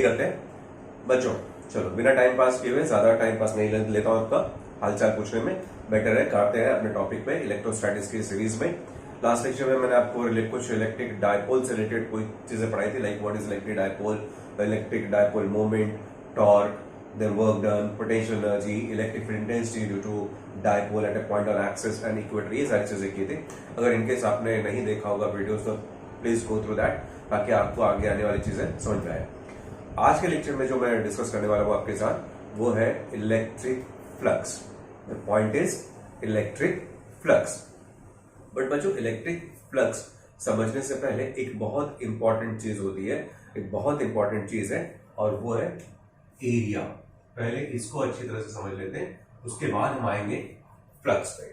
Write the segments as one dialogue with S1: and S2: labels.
S1: आगे करते हैं बच्चों। चलो बिना टाइम पास किए हुए, ज्यादा टाइम पास नहीं लेता हूं आपका, हालचाल पूछने में बेटर है। करते हैं अपने टॉपिक पे, इलेक्ट्रोस्टैटिक्स की सीरीज में। लास्ट लेक्चर में मैंने आपको कुछ इलेक्ट्रिक डायपोल से रिलेटेड कोई चीजें पढ़ाई थी, like what is electric dipole, electric dipole moment, torque, then work done, potential energy, electric field intensity due to dipole at a point on axis and equator, ये सारी चीजें की थी। अगर इनकेस आपने नहीं देखा होगा वीडियोस तो प्लीज गो थ्रू दैट, ताकि आपको आगे आने वाली चीजें समझ में आए। आज के लेक्चर में जो मैं डिस्कस करने वाला हूँ आपके साथ वो है electric flux. The point is electric flux. But बच्चों, इलेक्ट्रिक फ्लक्स समझने से पहले एक बहुत इंपॉर्टेंट चीज होती है, एक बहुत इंपॉर्टेंट चीज है, और वो है एरिया। पहले इसको अच्छी तरह से समझ लेते हैं, उसके बाद हम आएंगे फ्लक्स पे।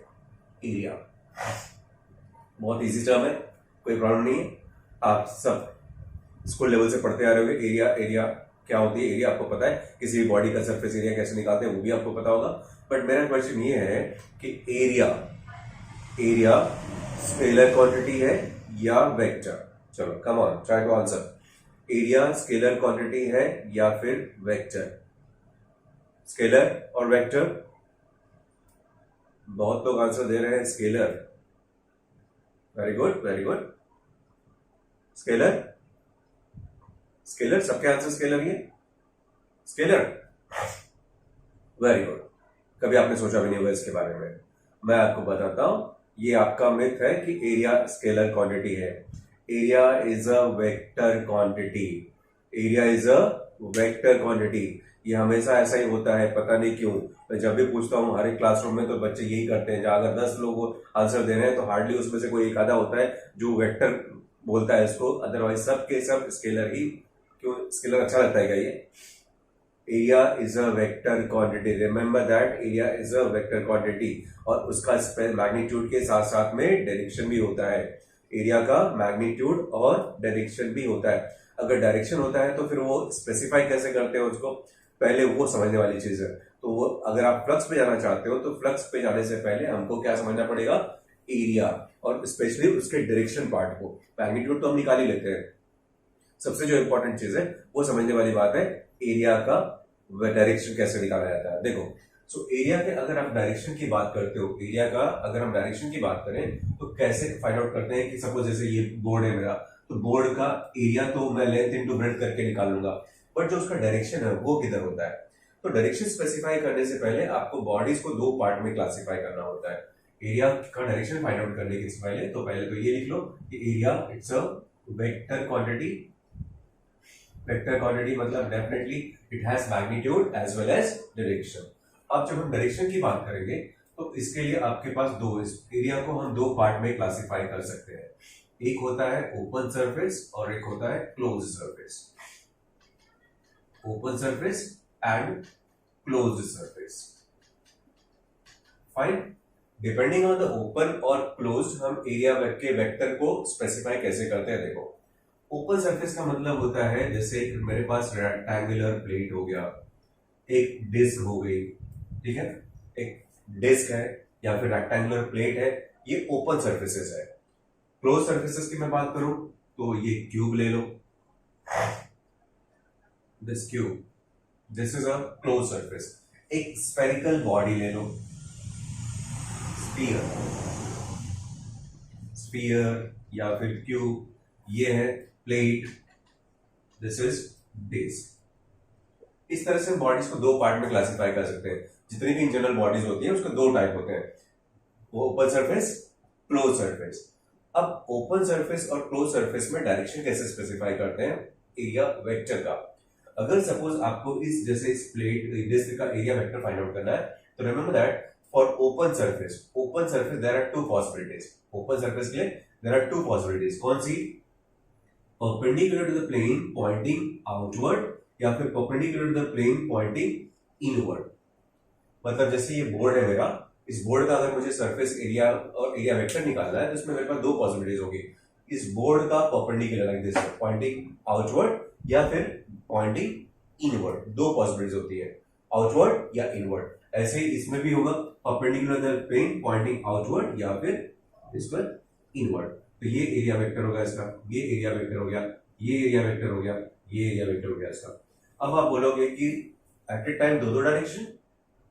S1: एरिया बहुत इजी टर्म है, कोई प्रॉब्लम नहीं है, आप सब स्कूल लेवल से पढ़ते आ रहे होंगे। एरिया क्या होती है, एरिया आपको पता है, किसी भी बॉडी का सरफेस एरिया कैसे निकालते हैं वो भी आपको पता होगा। बट मेरा क्वेश्चन ये है कि एरिया स्केलर क्वांटिटी है या वेक्टर? चलो come on, try to answer. Area scalar quantity है या फिर वेक्टर? स्केलर और वेक्टर? बहुत लोग आंसर दे रहे हैं scalar. Very good very good. Scalar सबके आंसर स्केलर ही है। Scalar, very good. कभी आपने सोचा भी नहीं होगा इसके बारे में। मैं आपको बताता हूं, ये आपका मिथ है कि एरिया स्केलर क्वांटिटी है। Area is a vector quantity. Area is a vector quantity. ये हमेशा ऐसा ही होता है, पता नहीं क्यों। मैं जब भी पूछता हूँ हर एक क्लासरूम में तो बच्चे यही करते हैं। जहां अगर 10 लोग आंसर दे रहे हैं तो हार्डली उसमें से कोई एक आधा होता है जो वेक्टर बोलता है इसको, अदरवाइज सब के सब स्केलर ही। क्यों स्केलर अच्छा लगता है क्या ये? Area is a vector quantity, remember that, area is a vector quantity. और उसका मैग्नीट्यूड के साथ साथ में डायरेक्शन भी होता है। एरिया का मैग्नीट्यूड और डायरेक्शन भी होता है। अगर डायरेक्शन होता है तो फिर वो स्पेसिफाई कैसे करते हैं उसको, पहले वो समझने वाली चीज है। तो वो अगर आप फ्लक्स पे जाना चाहते हो तो फ्लक्स पे जाने से पहले हमको क्या समझना पड़ेगा? एरिया, और स्पेशली उसके डायरेक्शन पार्ट को। मैग्नीट्यूड तो हम निकाल ही लेते हैं, सबसे जो इंपॉर्टेंट चीज है वो समझने वाली बात है एरिया का डायरेक्शन कैसे निकाला जाता है। देखो, सो एरिया के अगर आप डायरेक्शन की बात करते हो, एरिया का अगर हम डायरेक्शन की बात करें तो कैसे फाइंड आउट करते हैं कि सपोज जैसे ये बोर्ड है मेरा, तो बोर्ड का एरिया तो मैं लेंथ इनटू ब्रेड्थ करके निकाल लूंगा, बट जो उसका डायरेक्शन है वो किधर होता है? तो डायरेक्शन स्पेसिफाई करने से पहले आपको बॉडीज को दो पार्ट में क्लासिफाई करना होता है। एरिया का डायरेक्शन फाइंड आउट करने के पहले तो ये लिख लो कि area it's a vector quantity. Vector quantity मतलब definitely it has magnitude as well as direction. अब जब हम डायरेक्शन की बात करेंगे तो इसके लिए आपके पास दो, इस एरिया को हम दो पार्ट में क्लासिफाई कर सकते हैं। एक होता है ओपन सरफेस और एक होता है close surface. Open surface and close surface. Fine. Depending on the open और क्लोज हम एरिया के वेक्टर को स्पेसिफाई कैसे करते हैं। देखो, ओपन सरफेस का मतलब होता है जैसे मेरे पास रेक्टेंगुलर प्लेट हो गया, एक डिस्क हो गई, ठीक है, एक डिस्क है या फिर रेक्टेंगुलर प्लेट है, ये ओपन सरफेसेस है। क्लोज सरफेसेस की मैं बात करूं तो ये क्यूब ले लो, this cube, this is a close surface. एक स्फेरिकल बॉडी ले लो, स्फीयर, स्फीयर या फिर क्यूब, ये है प्लेट, दिस इज डिस्क। इस तरह से बॉडीज को दो पार्ट में क्लासिफाई कर सकते हैं। जितनी भी इन जनरल बॉडीज होती है उसके दो टाइप होते हैं, वो ओपन सरफेस, क्लोज सरफेस। अब ओपन सरफेस और क्लोज सरफेस में डायरेक्शन कैसे स्पेसिफाई करते हैं? एरिया वेक्टर का। अगर सपोज आपको इस जैसे इस प्लेट डिस्क का एरिया वेक्टर फाइंड आउट करना है तो remember that for open surface there are two possibilities. Open surface के लिए देयर आर टू पॉसिबिलिटीज। कौन सी? Perpendicular to the plane pointing outward या फिर perpendicular to the plane pointing inward. मतलब जैसे ये बोर्ड है मेरा, इस बोर्ड का अगर मुझे सरफेस एरिया और एरिया वेक्टर निकालना है तो इसमें मेरे पास दो पॉसिबिलिटीज होगी। इस बोर्ड का perpendicular like this pointing outward या फिर पॉइंटिंग इनवर्ड, दो पॉसिबिलिटीज होती है, आउटवर्ड या इनवर्ड। ऐसे ही इसमें भी होगा perpendicular the plane pointing outward या फिर इस पर इनवर्ड। तो ये एरिया वेक्टर होगा इसका, ये एरिया वेक्टर हो गया, ये एरिया वेक्टर हो गया, ये एरिया वेक्टर हो गया इसका। अब आप बोलोगे कि एट ए टाइम दो direction,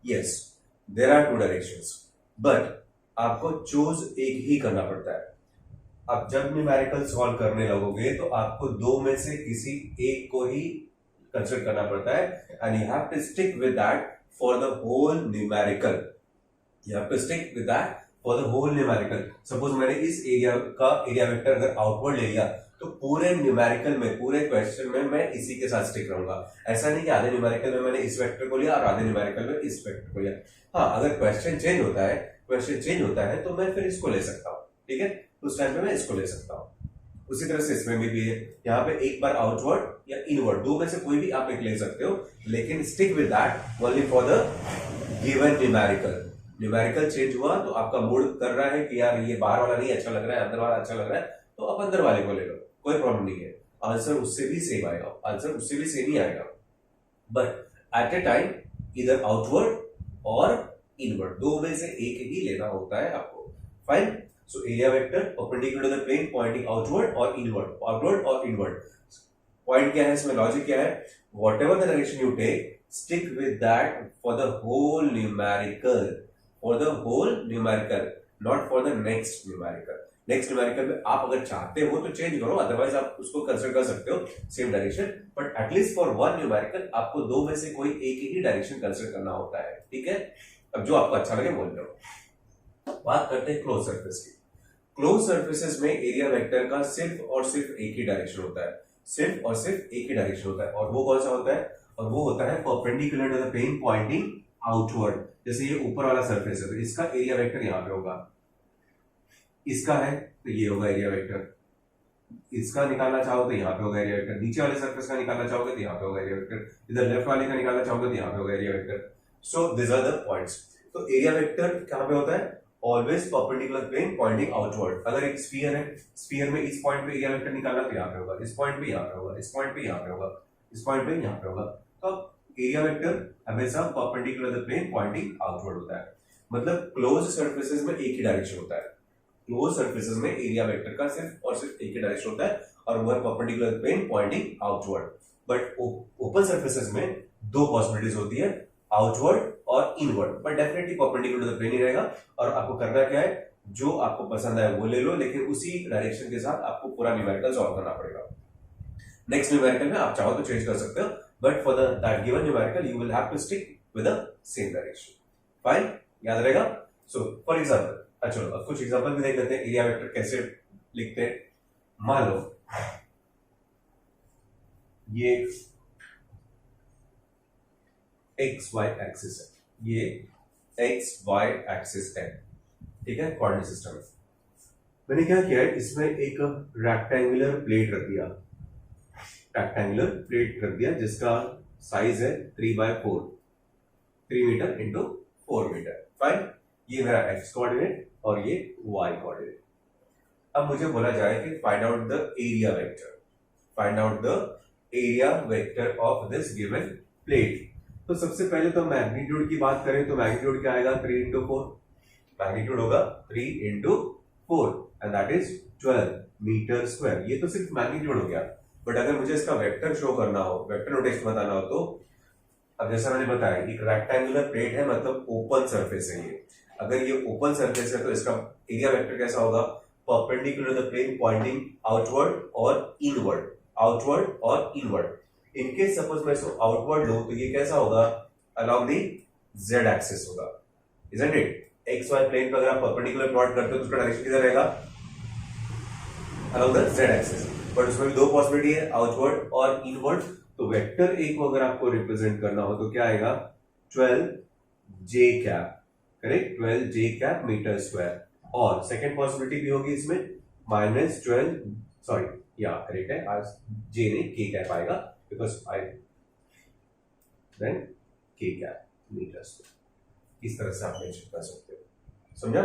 S1: yes there are two directions, but आपको चूज एक ही करना पड़ता है। अब जब न्यूमेरिकल सॉल्व करने लगोगे तो आपको दो में से किसी एक को ही कंसिडर करना पड़ता है, and you have to stick with that for the whole numerical. You have to stick with that for the whole numerical. Suppose मैंने इस एरिया का एरिया वेक्टर अगर आउटवर्ड ले लिया तो पूरे न्यूमेरिकल में, पूरे क्वेश्चन में मैं इसी के साथ स्टिक रहूंगा। ऐसा नहीं कि आधे न्यूमेरिकल में मैंने इस वेक्टर को लिया और आधे न्यूमेरिकल में इस वेक्टर को लिया। हाँ, अगर क्वेश्चन चेंज होता है तो मैं फिर इसको ले सकता हूँ, ठीक है, उस टाइम पे मैं इसको ले सकता हूँ। उसी तरह से इसमें भी है, यहाँ पे एक बार आउटवर्ड या इनवर्ड, दो में से कोई भी आप एक ले सकते हो, लेकिन stick with that only for the given numerical. Numerical change हुआ तो आपका मूड कर रहा है कि यार ये बाहर वाला नहीं अच्छा लग रहा है, अंदर वाला अच्छा लग रहा है, तो आप अंदर वाले को ले लो, कोई प्रॉब्लम नहीं है। आंसर उससे भी सेम आएगा, आंसर उससे भी सेम ही आएगा, बट एट ए टाइम इधर आउटवर्ड और इनवर्ड, दो में से एक ही लेना होता है आपको। Fine. So area vector perpendicular to the plane pointing outward और इनवर्ड, आउटवर्ड और इनवर्ड। पॉइंट क्या है इसमें, लॉजिक क्या है, whatever the direction you take, stick with that for the whole numerical, for the whole numerical, not for the next numerical. Next numerical में आप अगर चाहते हो तो चेंज करो, अदरवाइज आप उसको कंसिडर कर सकते हो same direction, but at least for one numerical आपको दो में से कोई एक ही डायरेक्शन कंसिडर करना होता है, ठीक है। अब जो आपको अच्छा लगे बोल लो। बात करते हैं क्लोज सर्फेस की। क्लोज सर्फेसेस में एरिया वेक्टर का सिर्फ और सिर्फ एक ही डायरेक्शन होता है, सिर्फ और सिर्फ एक ही डायरेक्शन होता है, और वो कौन सा होता है, और वो होता है perpendicular to the plane pointing outward. जैसे ये ऊपर वाला सरफेस है तो इसका एरिया वेक्टर यहाँ पे होगा, इसका है तो ये होगा एरिया वेक्टर, इसका निकालना चाहो तो यहाँ पे होगा एरिया वेक्टर, नीचे वाले सरफेस का निकालना चाहोगे तो यहाँ पे होगा एरिया वेक्टर, इधर लेफ्ट वाले का निकालना चाहोगे तो यहाँ पे होगा area vector. So this are the points. तो एरिया वेक्टर कहाँ पे होता है, always perpendicular plane pointing outward. अगर एक स्फीयर है, स्फीयर में इस पॉइंट पे एरिया वेक्टर निकालना तो यहाँ पे होगा, इस पॉइंट पे यहाँ पे होगा, इस पॉइंट पे यहाँ पे होगा, इस पॉइंट पे यहाँ पे होगा। तो एरिया वेक्टर हमेशा perpendicular the plane pointing outward होता है, मतलब क्लोज सर्फेसेस में एक ही डायरेक्शन होता है। क्लोज सर्फेसेस में एरिया वेक्टर का सिर्फ और सिर्फ एक ही डायरेक्शन होता है, और वो है perpendicular plane pointing outward. But open surfaces में दो पॉसिबिलिटीज होती है, आउटवर्ड और inward, but definitely perpendicular to the plane ही रहेगा। और आपको करना क्या है, जो आपको पसंद है वो ले लो, लेकिन उसी डायरेक्शन के साथ आपको पूरा न्यूमेरिकल सॉल्व करना पड़ेगा। नेक्स्ट न्यूमेरिकल में आप चाहो तो चेंज कर सकते हो, but for that given numerical you will have to stick with the same direction. Fine, याद रहेगा। सो फॉर एग्जांपल, चलो अब कुछ एग्जांपल भी देख लेते हैं एरिया वेक्टर कैसे लिखते हैं। मान लो ये एक्स वाई एक्सिस है, ये एक्स वाई एक्सिस है, ठीक है, कोऑर्डिनेट सिस्टम है। मैंने क्या किया है, इसमें एक रेक्टेंगुलर प्लेट रख दिया, रेक्टेंगुलर प्लेट रख दिया जिसका साइज है 3/4, 3 मीटर इंटू 4 मीटर। फाइन, ये मेरा एक्स कोऑर्डिनेट और ये वाई कोऑर्डिनेट। अब मुझे बोला जाए कि find out the area vector, find out the area vector of this given plate. तो सबसे पहले तो मैग्नीट्यूड की बात करें तो मैग्नीट्यूड क्या आएगा, 3 इंटू 4, मैग्नीट्यूड होगा 3 into 4 and that is 12 metre square. ये तो सिर्फ मैग्नीट्यूड हो गया, बट अगर मुझे इसका वेक्टर शो करना हो, वेक्टर नोटेशन बताना हो, तो अब जैसा मैंने बताया एक रेक्टेंगुलर प्लेट है, मतलब ओपन सरफेस है ये। अगर ये ओपन सरफेस है तो इसका एरिया वेक्टर कैसा होगा, perpendicular the plane pointing outward और इनवर्ड, आउटवर्ड और इनवर्ड। इनकेस सपोज मैं इसको आउटवर्ड लूं तो ये कैसा होगा, अलोंग द जेड एक्सिस होगा, isn't it. X Y plane पर अगर आप परपेंडिकुलर प्लॉट करते हो तो उसका डायरेक्शन किधर रहेगा, along the Z axis. But उसमें भी दो पॉसिबिलिटी है, आउटवर्ड और इनवर्ड। तो वेक्टर ए को अगर आपको रिप्रेजेंट करना हो तो क्या आएगा, 12 जे कैप, करेक्ट, 12 जे कैप मीटर स्क्वायर। और सेकेंड पॉसिबिलिटी भी होगी इसमें, -12, सॉरी या करेक्ट है, आज जे नहीं के कैप आएगा, बिकॉज आई देन के कैप मीटर स्क्वायर। इस तरह से आप मेंशन कर सकते हो, समझा।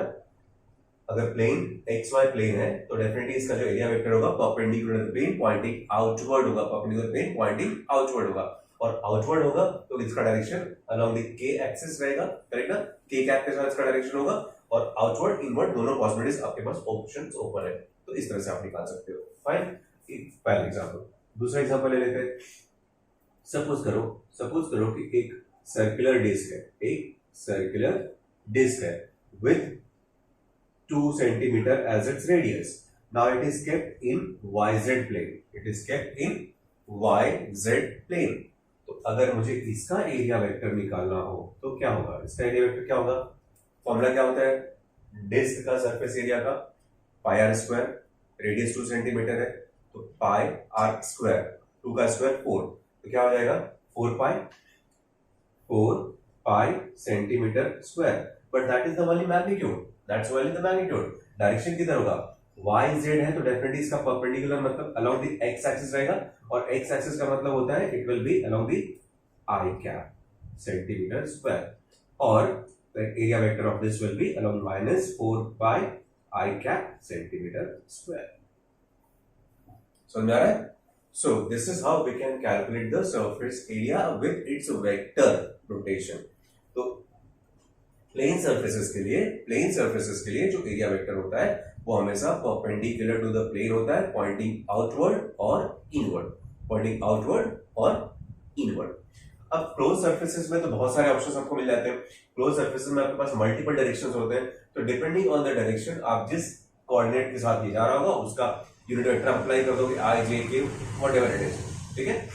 S1: अगर प्लेन एक्स वाई प्लेन है तो डेफिनेटली इसका जो एरिया वेक्टर होगा परपेंडिकुलर प्लेन पॉइंटिंग आउटवर्ड होगा, परपेंडिकुलर प्लेन पॉइंटिंग आउटवर्ड होगा। और आउटवर्ड होगा तो इसका डायरेक्शन अलोंग द के एक्सिस रहेगा, करेक्ट ना, के कैप के साथ इसका डायरेक्शन होगा। और आउटवर्ड इनवर्ड दोनों पॉसिबिलिटीज आपके पास ऑप्शंस ओपन है, तो इस तरह से आप निकाल सकते हो। फाइन, पहला एग्जांपल। दूसरा एग्जांपल ले लेते हैं। सपोज करो कि एक सर्कुलर डिस्क है with 2 centimetre as its radius. Now it is kept in YZ plane. तो अगर मुझे इसका एरिया वेक्टर निकालना हो तो क्या होगा? इसका एरिया वेक्टर क्या होगा? फॉर्मूला क्या होता है डिस्क का सरफेस एरिया का? पाई आर स्क्वायर, रेडियस 2 सेंटीमीटर है तो पाई आर स्क्वायर, 2 का स्क्वायर 4, तो क्या हो जाएगा 4 पाई centimetre square. But that is the only magnitude, direction किधर होगा? YZ है तो डेफिनेटली इसका परपेंडिकुलर मतलब अलोंग द एक्स एक्सिस रहेगा, और एक्स एक्सिस का मतलब होता है it will be along the I cap centimetre square, और the area vector of this will be along minus 4 pi I cap centimeter square. समझ आ रहा है? So this is how we can calculate the surface area with its vector rotation. तो plane surfaces के लिए जो area vector होता है वो हमेशा परपेंडिकुलर टू द प्लेन होता है, पॉइंटिंग आउटवर्ड और इनवर्ड. अब क्लोज सर्फेसेस में तो बहुत सारे ऑप्शंस आपको मिल जाते हैं. क्लोज सर्फेसेस में आपके पास मल्टीपल डायरेक्शंस होते हैं, तो डिपेंडिंग ऑन द डायरेक्शन आप जिस कोऑर्डिनेट के साथ ये जा रहा होगा उसका यूनिट वेक्टर अप्लाई कर दोगे, आई जे के व्हाटएवर इट इज. ठीक है,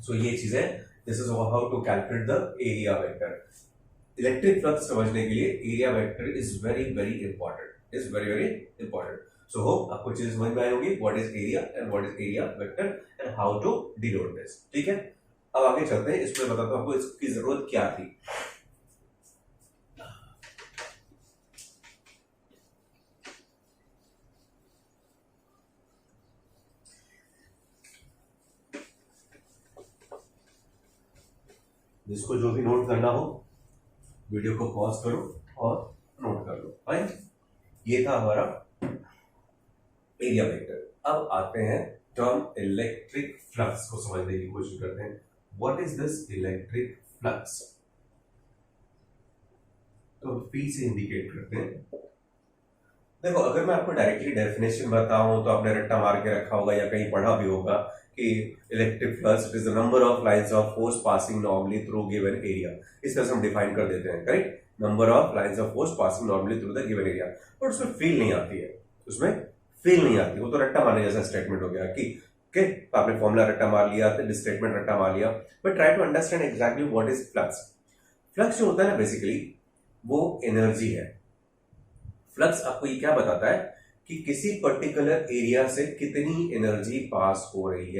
S1: सो ये चीज है. This is how to calculate the area vector. Electric flux समझने के लिए area vector is very important. So hope आपको चीज समझ में आई होगी what is area and what is area vector and how to denote this. ठीक है, अब आगे चलते हैं. इसमें बताता हूं आपको इसकी जरूरत क्या थी. जिसको जो भी नोट करना हो वीडियो को पॉज करो और नोट कर लो. फाइन, ये था हमारा एरिया वेक्टर. अब आते हैं टर्म इलेक्ट्रिक फ्लक्स को समझने की कोशिश करते हैं. What is this electric flux? तो P से इंडिकेट करते हैं. देखो, अगर मैं आपको डायरेक्टली डेफिनेशन बताऊं तो आपने रट्टा मार के रखा होगा या कहीं पढ़ा भी होगा कि electric flux is the number of lines of force passing normally through given area. इस तरह से हम डिफाइन कर देते हैं, correct? Number of lines of force passing normally through the given area. But उसमें फील नहीं आती है, वो तो रट्टा मारने जैसा स्टेटमेंट हो गया कि ओके, तो आपने फॉर्मूला रट्टा मार लिया, स्टेटमेंट रट्टा मार लिया. But try to understand exactly what is flux. Flux जो होता है ना, बेसिकली वो एनर्जी है. फ्लक्स आपको ये क्या बताता है कि किसी पर्टिकुलर एरिया से कितनी एनर्जी पास हो रही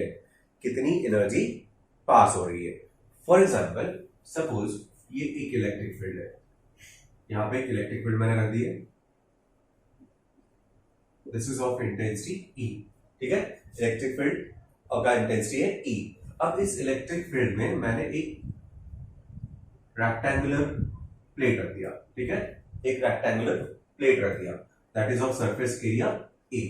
S1: है. फॉर एग्जाम्पल, सपोज ये एक इलेक्ट्रिक फील्ड है. यहां पे एक इलेक्ट्रिक फील्ड मैंने रख दी है. This is of intensity E. ठीक है, इलेक्ट्रिक फील्ड का इंटेंसिटी है E. अब इस इलेक्ट्रिक फील्ड में मैंने एक रेक्टेंगुलर प्लेट रख दिया. ठीक है, एक रेक्टेंगुलर प्लेट रख दिया, that is of surface area A.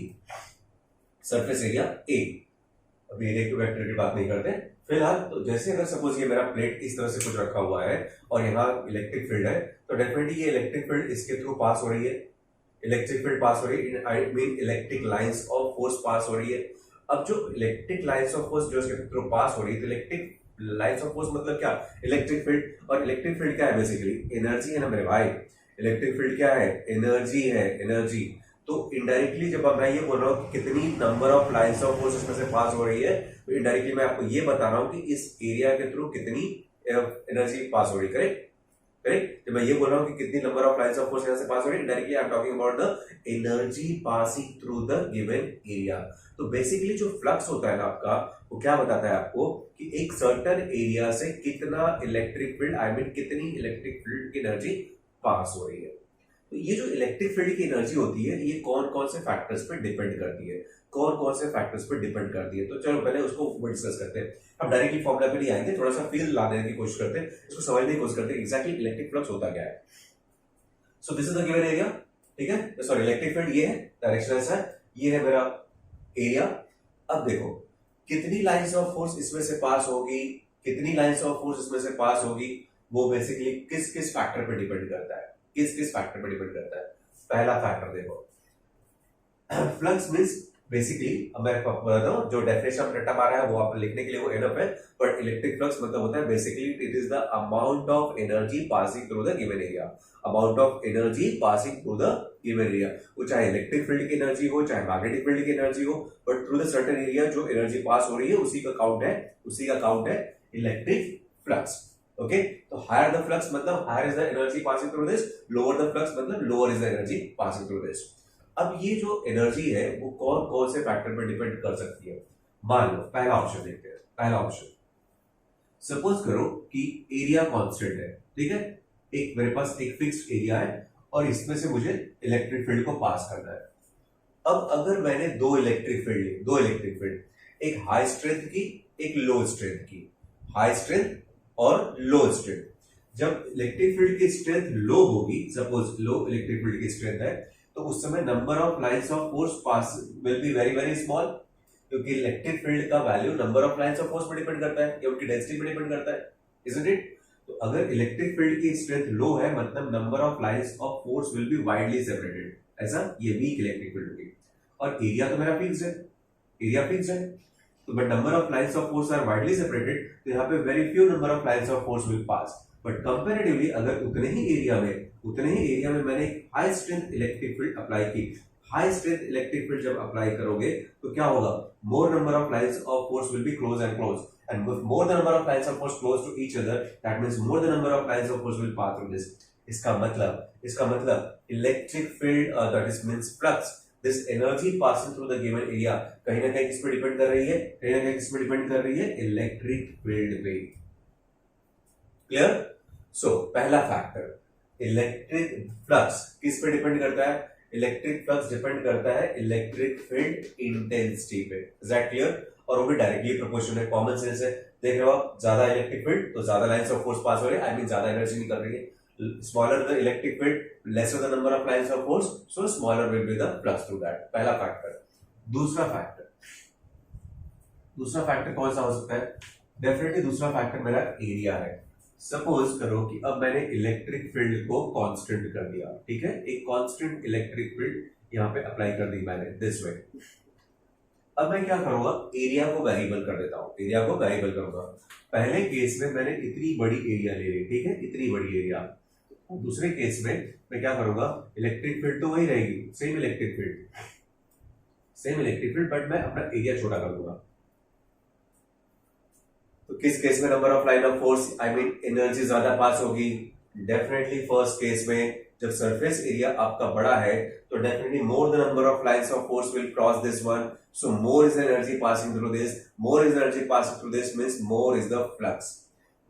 S1: अब एरिया के वेक्टर की बात नहीं करते फिलहाल. तो जैसे अगर सपोज ये मेरा प्लेट इस तरह से कुछ रखा हुआ है और यहाँ इलेक्ट्रिक फील्ड है, तो डेफिनेटली ये इलेक्ट्रिक फील्ड इसके थ्रू पास हो रही है. I mean electric lines of force pass हो रही है. अब जो इलेक्ट्रिक लाइंस ऑफ फोर्स जो इसके थ्रू पास हो रही है, तो इलेक्ट्रिक लाइंस ऑफ फोर्स मतलब क्या? Electric field. और इलेक्ट्रिक फील्ड क्या है? बेसिकली एनर्जी है ना मेरे भाई. इलेक्ट्रिक फील्ड क्या है? एनर्जी. तो इनडायरेक्टली जब मैं ये बोल रहा हूँ कि कितनी number of lines of force इसमें से पास हो रही है, तो इनडायरेक्टली मैं आपको ये बता रहा हूँ कि इस एरिया के थ्रू कितनी एनर्जी पास हो रही है. करेक्ट. जब मैं ये बोल रहा हूँ कि कितनी number of lines of force यहाँ से पास हो रही है, directly I am talking about the energy passing through the given area. तो बेसिकली जो फ्लक्स होता है ना आपका, वो क्या बताता है आपको कि एक सर्टेन एरिया से कितना इलेक्ट्रिक फील्ड, आई मीन कितनी इलेक्ट्रिक फील्ड की एनर्जी पास हो रही है. तो ये जो इलेक्ट्रिक फील्ड की एनर्जी होती है, ये कौन कौन से फैक्टर्स पर डिपेंड करती है. तो चलो पहले उसको डिस्कस करते हैं. हम डायरेक्टली फॉर्मूला पे नहीं आएंगे, थोड़ा सा फील लाने की कोशिश करते हैं, इसको समझने की कोशिश करते हैं एग्जैक्टली इलेक्ट्रिक फ्लक्स होता क्या है. So this is the given area. ठीक है, सॉरी इलेक्ट्रिक फील्ड ये है, डायरेक्शन ऐसा है, ये है मेरा एरिया. अब देखो कितनी लाइंस ऑफ फोर्स इसमें से पास होगी, वो बेसिकली किस किस फैक्टर पे डिपेंड करता है. पहला फैक्टर देखो, फ्लक्स मींस बेसिकली अब मैं आपको बताता हूँ, जो डेफिनेशन ऑफ रट्टा मारा है वो आप लिखने के लिए वो एनफ है, बट इलेक्ट्रिक फ्लक्स मतलब होता है basically it is the amount of energy passing through the given area, amount of energy passing through the given area, वो चाहे इलेक्ट्रिक फील्ड की एनर्जी हो चाहे मैग्नेटिक फील्ड की एनर्जी हो, but through the certain area जो energy pass हो रही है उसी का काउंट है इलेक्ट्रिक फ्लक्स। ओके, तो हायर द फ्लक्स मतलब higher is the energy passing through this, lower the flux मतलब lower is the energy passing through this. अब ये जो एनर्जी है वो कौन कौन से फैक्टर पर डिपेंड कर सकती है, मान लो पहला ऑप्शन देखते हैं। पहला ऑप्शन, सपोज करो कि एरिया कांस्टेंट है, ठीक है, एक मेरे पास एक फिक्स्ड एरिया है और इसमें से मुझे इलेक्ट्रिक फील्ड को पास करना है। अब अगर मैंने दो इलेक्ट्रिक फील्ड, एक हाई स्ट्रेंथ की एक लो स्ट्रेंथ की, हाई स्ट्रेंथ और लो स्ट्रेंथ, जब इलेक्ट्रिक फील्ड की स्ट्रेंथ लो होगी, सपोज लो इलेक्ट्रिक फील्ड की स्ट्रेंथ है, तो उस समय number of lines of force pass will be very very small, क्योंकि इलेक्ट्रिक फील्ड का value number of lines of force पर डिपेंड करता है या उनकी डेंसिटी पर डिपेंड करता है, इजंट इट? तो अगर इलेक्ट्रिक फील्ड की स्ट्रेंथ लो है मतलब number of lines of force will B widely separated, ऐसा ये वीक इलेक्ट्रिक फील्ड होगी। और एरिया तो मेरा फिक्स्ड है, तो but number of lines of force are widely separated, तो यहाँ पे very few number of lines of force will pass. But comparatively अगर उतने ही एरिया में मैंने एक high strength electric field apply की, हाई स्ट्रेंथ इलेक्ट्रिक फील्ड जब अप्लाई करोगे तो क्या होगा, more number of lines of force will be close and with more the number of lines of force close to each other, that means more the number of lines of force will pass through this. इसका मतलब electric field that is means flux, this energy passing through the given area कहीं ना कहीं किस पे depend कर रही है, इलेक्ट्रिक फील्ड पे। क्लियर? सो पहला फैक्टर इलेक्ट्रिक फ्लक्स किस पे डिपेंड करता है, इलेक्ट्रिक फ्लक्स डिपेंड करता है इलेक्ट्रिक फील्ड इंटेंसिटी पे। Is that clear? और वो भी डायरेक्टली प्रोपोर्शनल है, कॉमन सेंस है। देख रहे हो आप, ज्यादा इलेक्ट्रिक फील्ड तो ज्यादा लाइंस ऑफ फोर्स पास हो रहे हैं, आई मीन ज्यादा एनर्जी निकल रही है। Smaller the electric field lesser the number of lines of force, so smaller will be the flux through that. पहला फैक्टर। दूसरा फैक्टर कौन सा हो सकता है? डेफिनेटली दूसरा फैक्टर मेरा एरिया है। सपोज करो कि अब मैंने इलेक्ट्रिक फील्ड को कांस्टेंट कर दिया, ठीक है, एक कांस्टेंट इलेक्ट्रिक फील्ड यहाँ पे अप्लाई कर दी मैंने दिस वे। अब मैं क्या करूंगा, एरिया को वेरिएबल कर देता हूं, एरिया को वेरिएबल करूंगा। पहले केस में मैंने इतनी बड़ी एरिया ले ली, ठीक है, इतनी बड़ी एरिया। दूसरे केस में मैं क्या करूंगा, इलेक्ट्रिक फील्ड तो वही रहेगी, सेम इलेक्ट्रिक फील्ड, बट मैं अपना एरिया छोटा कर दूंगा। तो किस केस में number of line of force, I mean energy ज्यादा पास होगी? डेफिनेटली फर्स्ट केस में जब सरफेस एरिया आपका बड़ा है तो definitely more the number of lines of force will cross this one, so more is energy passing through this, means more is the flux.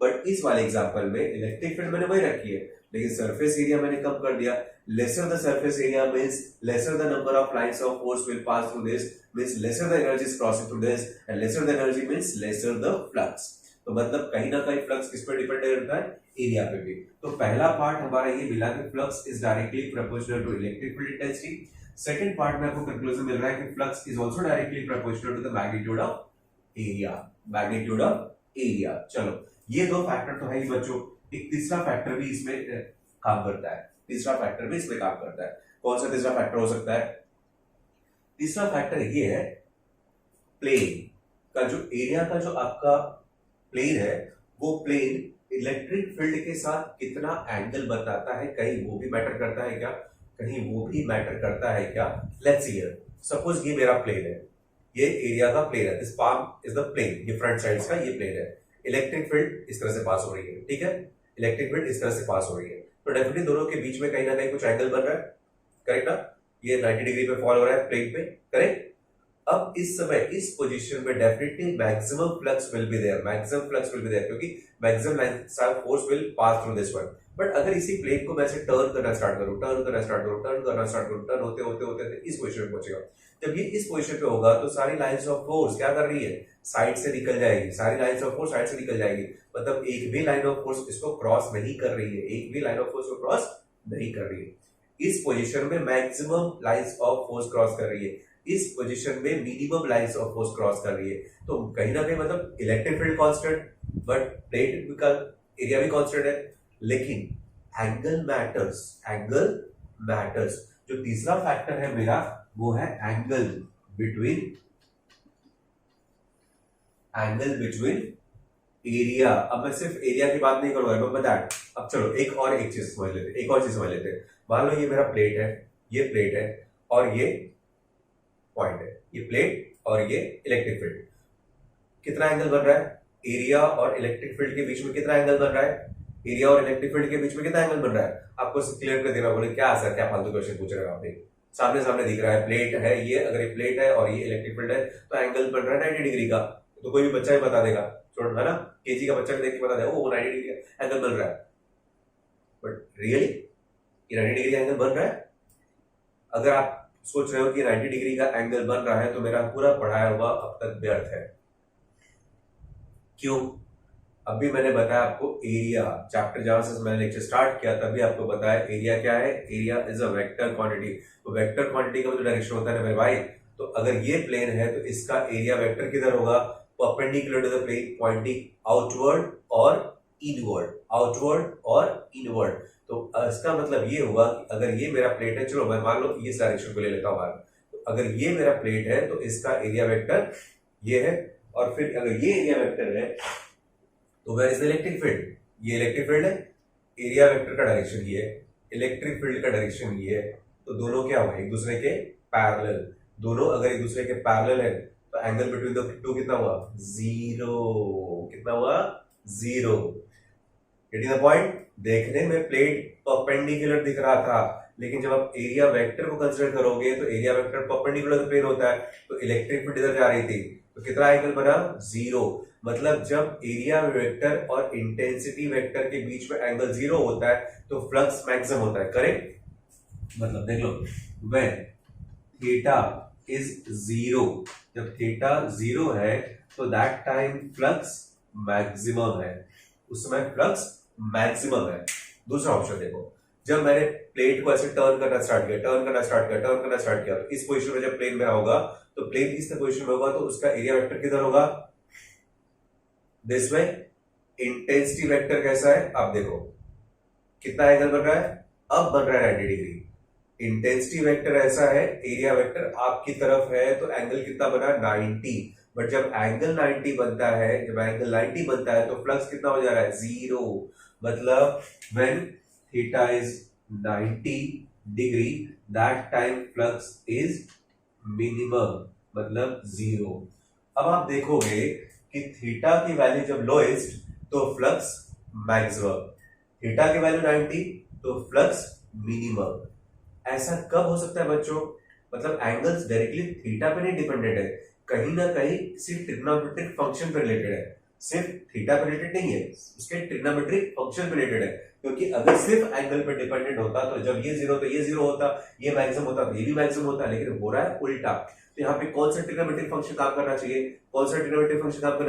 S1: But इस वाले एग्जांपल में electric field मैंने वही रखी है, लेकिन सरफेस एरिया मैंने कम कर दिया। Lesser the surface area means lesser the number of lines of force will pass through this, means lesser the energy is crossing through this, and lesser the energy means lesser the flux. तो मतलब कहीं ना कहीं flux किस पर depend करता है, area पे भी। तो पहला पार्ट हमारा ये मिला कि flux is directly proportional to electric field intensity. Second part में आपको कंक्लूजन मिल रहा है कि flux is also directly proportional to the magnitude of area. चलो, ये दो फैक्टर तो है ही बच्चों। एक तीसरा फैक्टर भी इसमें काम करता है। कौन सा तीसरा फैक्टर हो सकता है? तीसरा फैक्टर ये है, प्लेन का जो एरिया का जो आपका प्लेन है, वो प्लेन इलेक्ट्रिक फील्ड के साथ कितना एंगल बताता है, कहीं वो भी मैटर करता है क्या? लेट्स सी हियर, सपोज ये मेरा प्लेन है, ये एरिया का प्लेन है, this palm is the plane, ये फ्रंट साइड का ये प्लेन है। इलेक्ट्रिक फील्ड इस तरह से पास हो रही है, ठीक है, तो डेफिनेटली दोनों के बीच में कहीं ना कहीं कुछ एंगल बन रहा है, करेक्ट ना? ये 90 डिग्री पे फॉल हो रहा है प्लेन पे, करेक्ट? अब इस समय इस पोजीशन में definitely maximum flux will be there, क्योंकि maximum lines of force will pass through this one. But अगर इसी प्लेन को मैं ऐसे टर्न करना स्टार्ट करूं, टर्न होते इस पोजीशन पे पहुंचेगा। जब ये इस पोजीशन पे होगा तो सारी लाइंस ऑफ फोर्स क्या कर रही है, साइड से निकल जाएगी, मतलब एक भी लाइन ऑफ फोर्स इसको क्रॉस नहीं कर रही है, इस पोजीशन में maximum lines of force cross कर रही है, इस पोजीशन में minimum lines of force cross कर रही है। तो कहीं ना कहीं मतलब electric field constant, but plane का एरिया भी कांस्टेंट है, लेकिन एंगल मैटर्स। जो तीसरा फैक्टर है मेरा वो है एंगल, बिटवीन एरिया। अब मैं सिर्फ एरिया की बात नहीं करूंगा, मैं बता। अब चलो एक चीज समझ लेते हैं। मान लो ये मेरा प्लेट है, ये प्लेट है और ये पॉइंट है, ये प्लेट और ये इलेक्ट्रिक फील्ड। कितना एंगल बन रहा है? एरिया और इलेक्ट्रिक फील्ड के बीच में कितना एंगल बन रहा है? एरिया और इलेक्ट्रिक फील्ड के बीच में कितना एंगल बन रहा है? आपको क्लियर कर देना। बोले क्या सर, क्या फालतू क्वेश्चन पूछ रहे हो आप? सामने सामने दिख रहा है, प्लेट है ये, अगर ये प्लेट है और ये इलेक्ट्रिक फील्ड है तो एंगल बन रहा है 90 डिग्री का। तो कोई भी बच्चा ही बता देगा, छोड़ है ना, केजी का बच्चा भी देख के बता देगा वो 90 डिग्री का एंगल बन रहा है। बट रियली ये 90 डिग्री एंगल बन रहा है? अगर आप सोच रहे हो कि 90 डिग्री का एंगल बन रहा है तो मेरा पूरा पढ़ाया हुआ अब तक व्यर्थ है। क्यों? अभी मैंने बताया आपको एरिया, चैप्टर जहां से मैंने लेक्चर स्टार्ट किया तभी आपको बताया एरिया क्या है। Area is a vector quantity. तो वेक्टर क्वांटिटी का जो डायरेक्शन होता है ना मेरे भाई, तो अगर ये प्लेन है तो इसका एरिया वेक्टर किधर होगा? Perpendicular to the plane, pointing outward और इनवर्ड, आउटवर्ड और इनवर्ड। तो इसका मतलब ये हुआ कि अगर ये मेरा प्लेट है, चलो मैं मान लो इस डायरेक्शन को ले लेता हूं, तो अगर ये मेरा प्लेट है तो इसका एरिया वेक्टर ये है, और फिर अगर ये एरिया वेक्टर है तो where is the electric field? ये इलेक्ट्रिक फील्ड है, एरिया वेक्टर का डायरेक्शन ये है, इलेक्ट्रिक फील्ड का डायरेक्शन ये है। तो दोनों क्या हुए? एक दूसरे के पैरेलल। दोनों अगर एक दूसरे के पैरेलल है तो एंगल बिटवीन द टू कितना हुआ? जीरो। कितना हुआ? जीरो। Getting the point? देखने में प्लेट परपेंडिकुलर दिख रहा था, लेकिन जब आप एरिया वेक्टर को कंसीडर करोगे तो एरिया वेक्टर परपेंडिकुलर प्लेन होता है, तो इलेक्ट्रिक फील्ड इधर जा रही थी, तो कितना एंगल बना? जीरो। मतलब जब एरिया वेक्टर और इंटेंसिटी वेक्टर के बीच में एंगल जीरो होता है तो फ्लक्स मैक्सिमम होता है। करेक्ट? मतलब देख लो, व्हेन थीटा इज जीरो, जब थीटा जीरो है तो दैट टाइम फ्लक्स मैक्सिमम है, उस समय फ्लक्स मैक्सिमम है। दूसरा ऑप्शन देखो, जब मैंने प्लेट को ऐसे टर्न करना स्टार्ट किया, तो इस पोजीशन में जब प्लेन में होगा तो प्लेन इस पोजीशन में होगा तो उसका एरिया वेक्टर किधर होगा? This way. इंटेंसिटी वेक्टर कैसा है? आप देखो कितना एंगल बन रहा है, अब बन रहा है 90 डिग्री। इंटेंसिटी वेक्टर ऐसा है, एरिया वेक्टर आपकी तरफ है तो एंगल कितना बना? 90। बट जब एंगल 90 बनता है तो फ्लक्स कितना हो जा रहा है? जीरो। मतलब when theta is 90 degree that time flux is minimum, मतलब जीरो। अब आप देखोगे कि थीटा की वैल्यू जब लोएस्ट तो फ्लक्स मैक्सिमम, थीटा की वैल्यू 90 तो फ्लक्स मिनिमम। ऐसा कब हो सकता है बच्चों? मतलब एंगल्स डायरेक्टली थीटा पे नहीं डिपेंडेंट है, कहीं ना कहीं सिर्फ ट्रिग्नोमेट्रिक फंक्शन पे रिलेटेड है, सिर्फ थीटा पे रिलेटेड नहीं है, उसके ट्रिग्नोमेट्रिक फंक्शन पे रिलेटेड है। क्योंकि अगर सिर्फ एंगल पे डिपेंडेंट होता तो जब ये जीरो तो ये जीरो होता, ये मैक्सिमम होता तो ये भी मैक्सिमम होता, लेकिन हो रहा है उल्टा। तो यहाँ पे कौन सा ट्रिग्नोमेट्रिक फंक्शन काम करना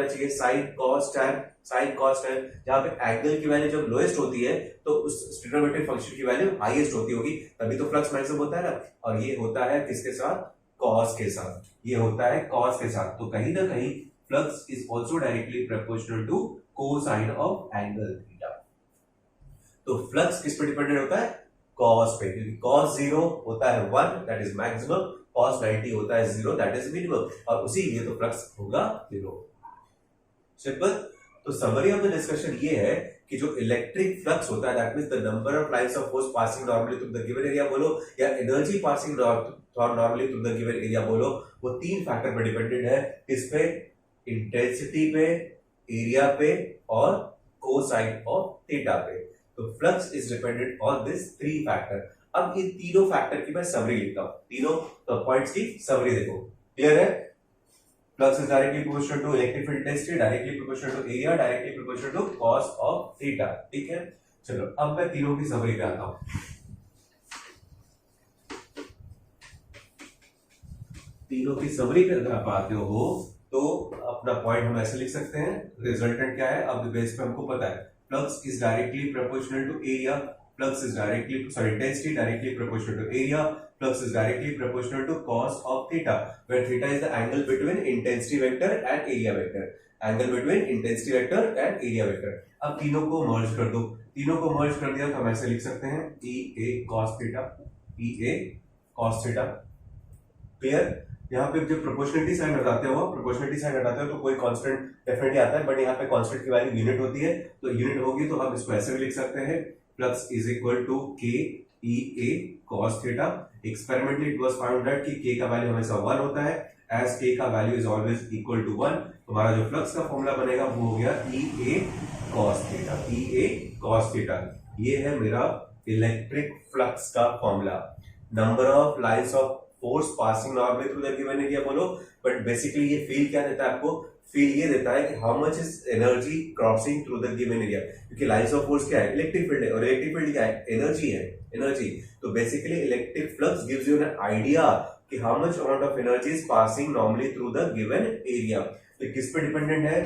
S1: चाहिए? Sine cos tan. Sine cos tan, जहां पे एंगल की वैल्यू जब लोएस्ट होती है तो उस ट्रिग्नोमेट्रिक फंक्शन की वैल्यू हाईएस्ट होती होगी, तभी तो फ्लक्स मैक्सिमम होता है ना। और ये होता है किसके साथ? कॉस के साथ। ये होता है कॉस के साथ। तो कहीं ना कहीं flux is also directly proportional to cosine of angle theta. तो फ्लक्स किस पे डिपेंडेंट होता है? कॉस पे, क्योंकि कॉस जीरो होता है 1 दैट इज मैक्सिमम, कॉस 90 होता है 0 दैट इज मिनिमम, और उसी लिए तो फ्लक्स होगा 0। सिंपल। तो समरी ऑफ द डिस्कशन ये है कि जो इलेक्ट्रिक फ्लक्स होता है that means the number of lines of force passing normally through the given area बोलो, या energy passing normally through the given area बोलो, वो तीन फैक्टर पे डिपेंडेंट है। किस पे? इंटेंसिटी पे, एरिया पे और कोसाइन ऑफ थीटा पे। तो flux is dependent on this three factor. अब इन तीनों फैक्टर की मैं समरी लिखता हूं, तीनों पॉइंट्स की समरी देखो। क्लियर है? Flux is directly proportional to electric field intensity, directly proportional to area, directly proportional to cos of theta. ठीक है, चलो अब मैं तीनों की समरी पे आता हूं। तीनों की समरी पे अगर आप आते हो तो अपना पॉइंट हम ऐसे लिख सकते हैं, रिजल्टेंट क्या है अब बेस पे हमको पता है। Flux is directly proportional to area, flux is directly, sorry, intensity directly proportional to area, flux is directly proportional to cos of theta, where theta is the angle between intensity vector and area vector, angle between intensity vector and area vector। अब तीनों को मर्ज कर दो, तीनों को मर्ज कर दिया तो हम ऐसे लिख सकते हैं E A cos theta, E A cos theta। Clear? यहाँ पे जब प्रोपोर्शनलिटी साइन हटाते हो तो कोई कांस्टेंट डेफिनेटली आता है, बट यहाँ पे कांस्टेंट की वैल्यू यूनिट होती है, तो यूनिट होगी तो हम इसको ऐसे भी लिख सकते हैं, flux is equal to K E A cos theta. Experimentally it was found that कि के का वैल्यू हमेशा 1 होता है, एज के का value is always equal to 1, हमारा जो फ्लक्स का फॉर्मूला बनेगा वो हो गया ई A cos theta, E A cos theta. ये है मेरा इलेक्ट्रिक फ्लक्स का formula. Number of lines of force passing normally through the given area बोलो, बट बेसिकली ये फील क्या देता है आपको, फील ये देता है कि how much is energy crossing through the given area, क्योंकि लाइंस ऑफ फोर्स क्या है, इलेक्ट्रिक फील्ड है, और इलेक्ट्रिक फील्ड क्या है, एनर्जी है, एनर्जी। तो basically electric flux gives you an idea कि how much amount of energy is passing normally through the given area. तो किस पे डिपेंडेंट है,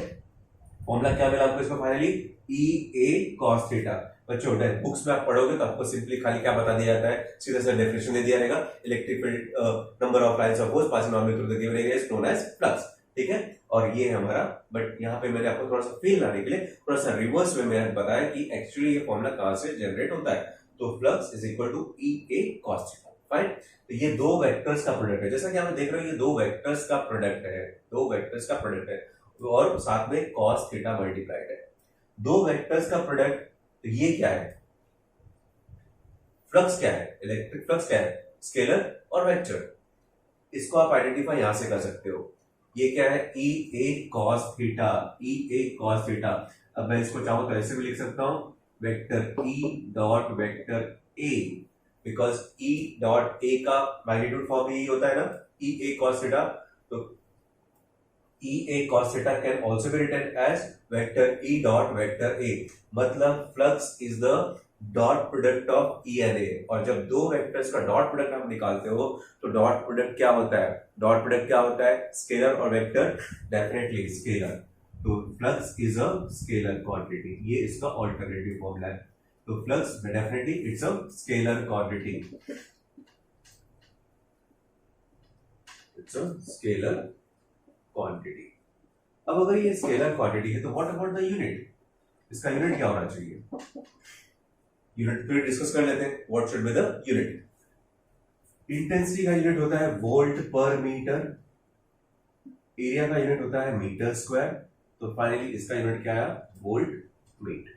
S1: फॉर्मूला क्या मिला आपको इसमें finally, E A cos theta. बच्चों बुक्स में आप पढ़ोगे तो आपको सिंपली खाली क्या बता दिया जाता है, सीधा सा डेफिनेशन दे दिया रहेगा, electric field number of lines of force passing normally through the given area is known as flux, ठीक है। और ये है हमारा, बट यहाँ पे मैंने आपको थोड़ा सा फील लाने के लिए थोड़ा सा रिवर्स में मैंने बताया कि एक्चुअली ये फॉर्मूला कहां से जनरेट होता है। तो flux is equal to E A cos theta, fine. तो ये दो वेक्टर्स का प्रोडक्ट है, जैसा कि आप देख रहे हो ये दो वेक्टर्स का प्रोडक्ट है, दो वेक्टर्स का प्रोडक्ट है, और साथ में कॉस थीटा मल्टीप्लाइड है, दो वेक्टर्स का प्रोडक्ट। तो ये क्या है, फ्लक्स क्या है, इलेक्ट्रिक फ्लक्स क्या है, स्केलर और वेक्टर। इसको आप आइडेंटिफाई यहां से कर सकते हो, ये क्या है, ई A cos theta, E A cos theta. अब मैं इसको चाहूं तो ऐसे भी लिख सकता हूं, vector E dot vector A, because E dot A का मैग्नीट्यूड फॉर्म यही होता है ना, ई ए कॉस थीटा। तो E A cos theta can also be written as vector E dot vector A, मतलब flux is the dot product of E and A. और जब दो वेक्टर्स का डॉट प्रोडक्ट आप निकालते हो तो डॉट प्रोडक्ट क्या होता है, डॉट प्रोडक्ट क्या होता है, स्केलर और वेक्टर, डेफिनेटली स्केलर। तो flux is a scalar quantity, ये इसका ऑल्टरनेटिव फॉर्मूला है। तो flux definitely it's a scalar quantity, it's a scalar quantity. अब अगर ये स्केलर क्वांटिटी है तो व्हाट अबाउट द यूनिट, इसका यूनिट क्या होना चाहिए, यूनिट फिर डिस्कस कर लेते हैं, what should be the unit. Intensity का यूनिट होता है वोल्ट पर मीटर, एरिया का यूनिट होता है मीटर स्क्वायर, तो फाइनली इसका यूनिट क्या आया, volt meter.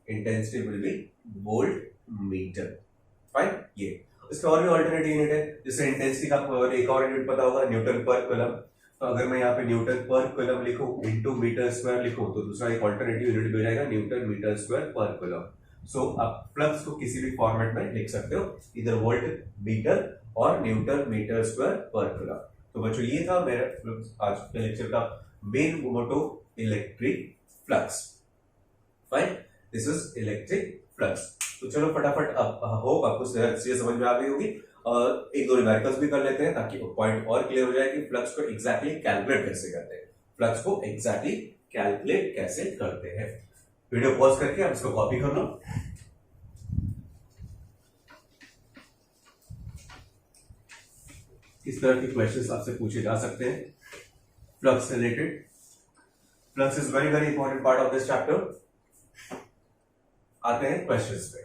S1: Intensity will be volt meter, fine. ये इसका और भी ऑल्टरनेटिव यूनिट है, जैसे इंटेंसिटी का एक और यूनिट पता होगा, न्यूटन पर कूलम। तो अगर मैं यहाँ पे न्यूटन पर कूलम लिखूं इनटू मीटर स्क्वायर लिखूं तो दूसरा एक ऑल्टरनेटिव यूनिट मिल जाएगा न्यूटन मीटर स्क्वायर पर कूलम। सो आप फ्लक्स को किसी भी फॉर्मेट में लिख सकते हो, इधर वोल्ट मीटर और न्यूटन मीटर स्क्वायर पर कूलम। तो बच्चों ये था मेरा आज के लेक्चर का main motto, electric flux, fine, this is electric flux. तो चलो फटाफट, अब होप आपको चीजें समझ में आ गई होगी, और एक दो न्यूमेरिकल्स भी कर लेते हैं ताकि पॉइंट और क्लियर हो जाए कि फ्लक्स को एग्जैक्टली कैलकुलेट कैसे करते हैं, फ्लक्स को एग्जैक्टली कैलकुलेट कैसे करते हैं। वीडियो पॉज करके आप इसको कॉपी कर लो। इस तरह के क्वेश्चंस आपसे पूछे जा सकते हैं flux related. Flux is very very important part of this chapter. आते हैं क्वेश्चंस पे।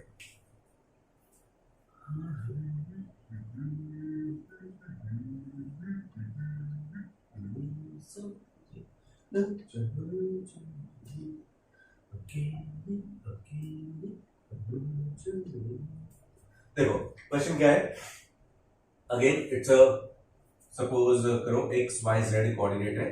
S1: देखो क्वेश्चन क्या है, अगेन इट्स अ, सपोज करो एक्स वाई जेड कोऑर्डिनेट है,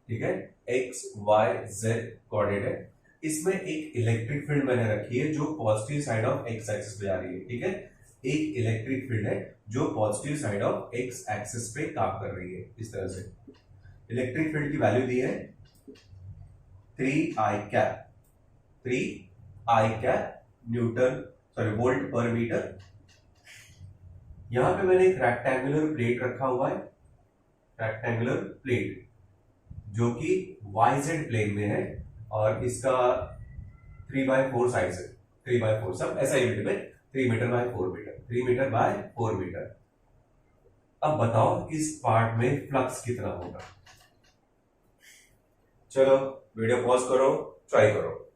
S1: ठीक है, एक्स वाई जेड कोऑर्डिनेट है, इसमें एक इलेक्ट्रिक फील्ड मैंने रखी है जो positive side of x axis पे जा रही है, ठीक है, एक इलेक्ट्रिक फील्ड है जो positive side of x axis पे काम कर रही है। इस तरह से इलेक्ट्रिक फील्ड की वैल्यू दी है 3 I cap Newton sorry volt पर मीटर। यहां पे मैंने एक रेक्टेंगुलर प्लेट रखा हुआ है, रेक्टेंगुलर प्लेट जो कि YZ प्लेन में है, और इसका 3/4 साइज है, 3/4 सब ऐसा यूनिट में 3 metre by 4 metre, 3 metre by 4 metre. अब बताओ इस पार्ट में फ्लक्स कितना होगा। चलो वीडियो पॉज करो, ट्राई करो,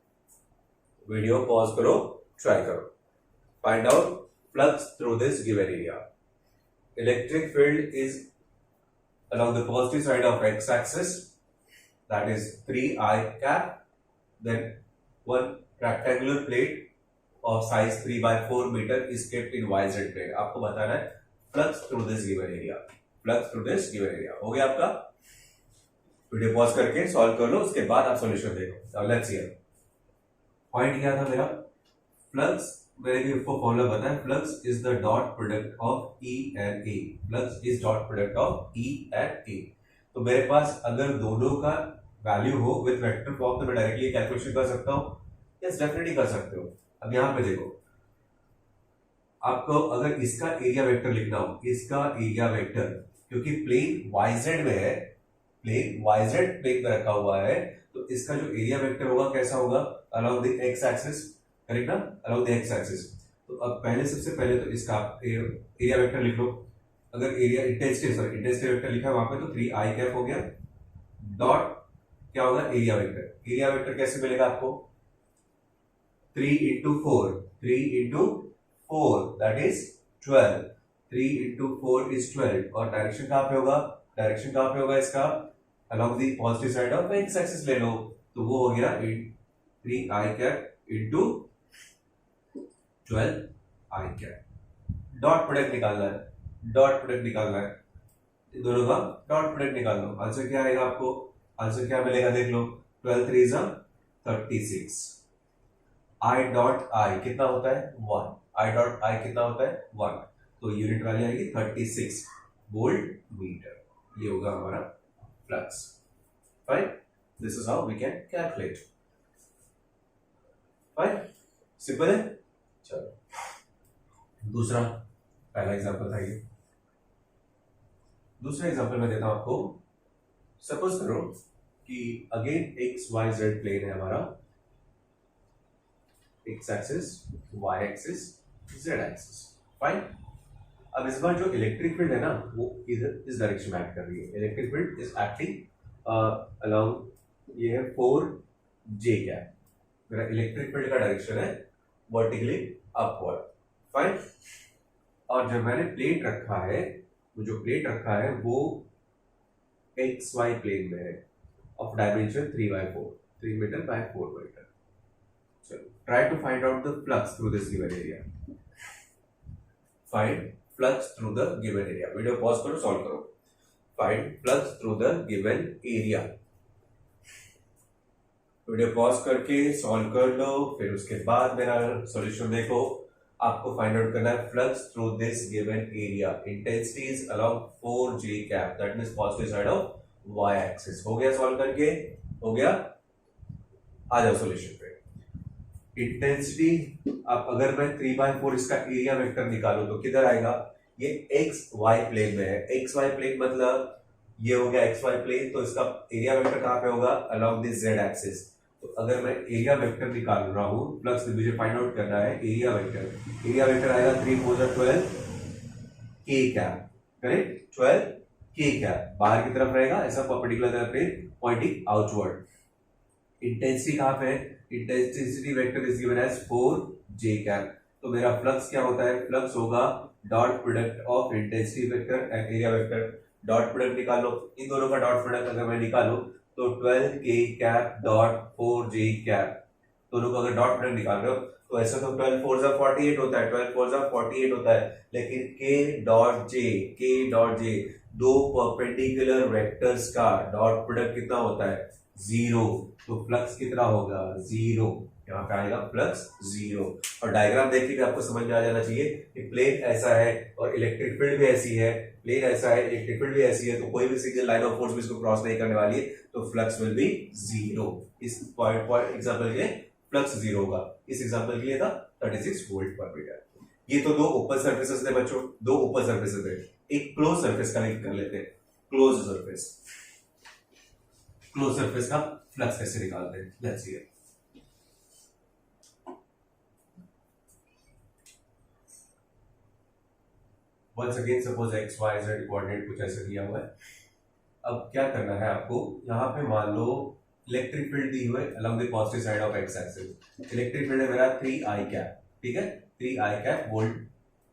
S1: वीडियो पॉज करो, ट्राई करो। Find out flux through this given area. Electric field is along the positive side of x-axis, that is 3I cap. Then one rectangular plate of size 3 by 4 meter is kept in YZ plane. आपको बताना है flux through this given area. Flux through this given area. हो गया आपका? Video pause करके solve कर लो, उसके बाद आप सॉल्यूशन देखो. Now let's see. पॉइंट क्या था मेरा? फ्लक्स, मैंने भी आपको फॉर्मूला बताया, flux is the dot product of E and A. Flux is dot product of E and A. तो मेरे पास अगर दोनों का वैल्यू हो विद वेक्टर फॉर्म तो मैं डायरेक्टली कैलकुलेशन कर सकता हूं. यस, डेफिनेटली कर सकते हो. अब यहां पे देखो, आपको अगर इसका एरिया वेक्टर लिखना हो, इसका एरिया वेक्टर, क्योंकि प्लेन वाईजेड में है, प्लेन वाईजेड प्लेन में रखा हुआ है, तो इसका जो एरिया वेक्टर होगा कैसा होगा? Along the X axis, correct ना? Along the X axis. तो अब पहले, सबसे पहले तो इसका एरिया वेक्टर लिख लो. अगर एरिया इंटेंसिटी वेक्टर लिखा है वहां पे, तो 3I कैप हो गया, डॉट क्या होगा? Area vector. एरिया वेक्टर कैसे मिलेगा आपको? 3 into 4, 3 into 4, that is 12. 3 into 4 is 12. और डायरेक्शन कहां पे होगा? डायरेक्शन कहां पे होगा इसका? along the positive side of x axis ले लो, तो वो हो गया 3I cap into 12I cap. Dot product निकालना है, डॉट प्रोडक्ट निकालना है, इन दोनों का डॉट प्रोडक्ट निकाल लो. आंसर क्या आएगा आपको? आंसर क्या मिलेगा देख लो. 12 3 is 36. I डॉट आई कितना होता है? 1. I डॉट आई कितना होता है? 1. तो यूनिट वैल्यू आएगी 36 वोल्ट मीटर. ये होगा हमारा flux. Fine, this is how we can calculate. Fine, simple है. चलो दूसरा, पहला एग्जांपल था ये. दूसरा एग्जांपल मैं देता हूं आपको. सपोज करो कि again X Y Z plane है हमारा, X axis, Y axis, Z axis. Fine. अब इस बार जो इलेक्ट्रिक फील्ड है ना, वो इधर इस डायरेक्शन में एक्ट कर रही है. Electric field is acting along, ये है 4J कैप. मेरा इलेक्ट्रिक फील्ड का डायरेक्शन है वर्टिकली अपवर्ड. फाइन. और जब मैंने प्लेट रखा है, वो जो प्लेट रखा है वो एक्स वाई प्लेन में है, of dimension 3 by 4, 3 metre by 4 metre. चलो, try to find out the flux through this given area. Find flux through the given area. Video pause करो, सॉल्व करो. Find flux through the given area. Video pause करके solve कर लो, फिर उसके बाद मेरा सॉल्यूशन देखो. आपको फाइंड आउट करना है flux through this given area. Intensity is along 4J cap, that means positive side of y axis. हो गया सॉल्व करके? हो गया. आ जाओ सॉल्यूशन पे. इंटेंसिटी, अब अगर मैं 3 by 4 इसका एरिया वेक्टर निकालूं तो किधर आएगा? ये एक्स वाई प्लेन में है. एक्स वाई प्लेन मतलब ये हो गया एक्स वाई प्लेन, तो इसका एरिया वेक्टर कहां पे होगा? Along this Z axis. तो अगर मैं एरिया वेक्टर निकाल रहा हूं, फ्लक्स मुझे फाइंड आउट करना है एरिया वेक्टर. एरिया वेक्टर आएगा 3 4 12 K cap, correct? 12 K cap बाहर की तरफ रहेगा, ऐसा perpendicular plane pointing outward. Intensity कहां पे है? Intensity vector is given as 4J cap. तो मेरा फ्लक्स क्या होता है? फ्लक्स होगा dot product of intensity vector and area vector. Dot product निकालो, इन दोनों का डॉट प्रोडक्ट अगर मैं निकालूं तो 12K cap dot 4J cap. दोनों का अगर डॉट प्रोडक्ट निकाल रहे हो तो ऐसा तो 12 4 48 होता है, 12 4 48 होता है. लेकिन K डॉट J, दो परपेंडिकुलर वेक्टर्स का डॉट प्रोडक्ट कितना होता है? 0. तो फ्लक्स कितना होगा? 0. यहाँ पे आएगा फ्लक्स 0. और डायग्राम देख के भी आपको समझ में आ जाना चाहिए कि प्लेन ऐसा है और इलेक्ट्रिक फील्ड भी ऐसी है. प्लेन ऐसा है, इलेक्ट्रिक फील्ड भी ऐसी है, तो कोई भी सिंगल लाइन ऑफ फोर्स भी इसको क्रॉस नहीं करने वाली है, तो फ्लक्स विल बी 0. इस पॉइंट एग्जांपल के लिए फ्लक्स 0 होगा. इस एग्जांपल के लिए था 36 वोल्ट पर मीटर. ये तो दो ओपन सर्फेसेस थे बच्चों, दो ओपन सर्फेसेस थे. एक क्लोज सर्फेस कनेक्ट कर लेते हैं. क्लोज सरफेस, क्लोज सरफेस का फ्लक्स कैसे निकालते हैं? Let's see. Once again, suppose x, y, z coordinate कुछ ऐसे दिया हुआ है. अब क्या करना है आपको? यहाँ पे मान लो इलेक्ट्रिक फील्ड दी हुई है along the positive side of x axis. Electric field है मेरा 3I कैप, ठीक है? 3I cap volt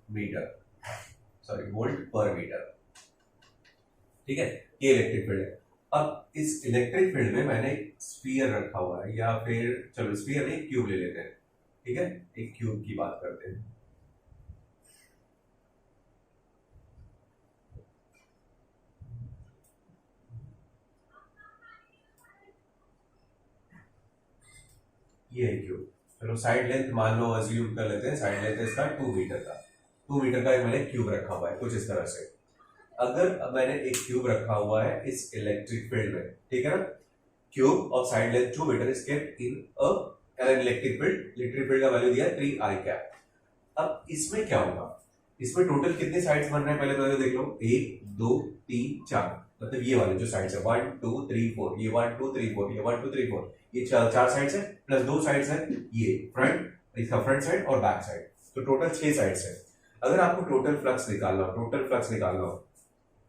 S1: meter, sorry volt पर मीटर, ठीक है? ये इलेक्ट्रिक फील्ड है। अब इस इलेक्ट्रिक फील्ड में मैंने एक स्फीयर रखा हुआ है, या फिर चलो स्फीयर नहीं, क्यूब ले लेते हैं, ठीक है, एक क्यूब की बात करते हैं। ये है क्यूब। चलो साइड लेंथ मान लो अज्यूम कर लेते हैं, साइड लेंथ इसका 2 मीटर का, 2 मीटर का एक मैंने क्यूब रखा हुआ है कुछ इस तरह से। अगर मैंने एक क्यूब रखा हुआ है इस इलेक्ट्रिक फील्ड में, ठीक है ना, cube of side length 2 metre is kept in an electric field, electric field का वैल्यू दिया 3 आई कैप। अब इसमें क्या होगा, इसमें टोटल कितने साइड्स बन रहे हैं पहले तो देख लो, 1 2 3 4, मतलब ये वाले जो साइड्स है 1 2 3 4, ये 1 2 3 4, ये 1 2 3 4, ये चार साइड्स है प्लस 2 साइड्स है, ये फ्रंट, इसका फ्रंट साइड और बैक साइड, तो टोटल 6 साइड्स है। अगर आपको टोटल फ्लक्स निकालना हो, टोटल फ्लक्स निकालना हो,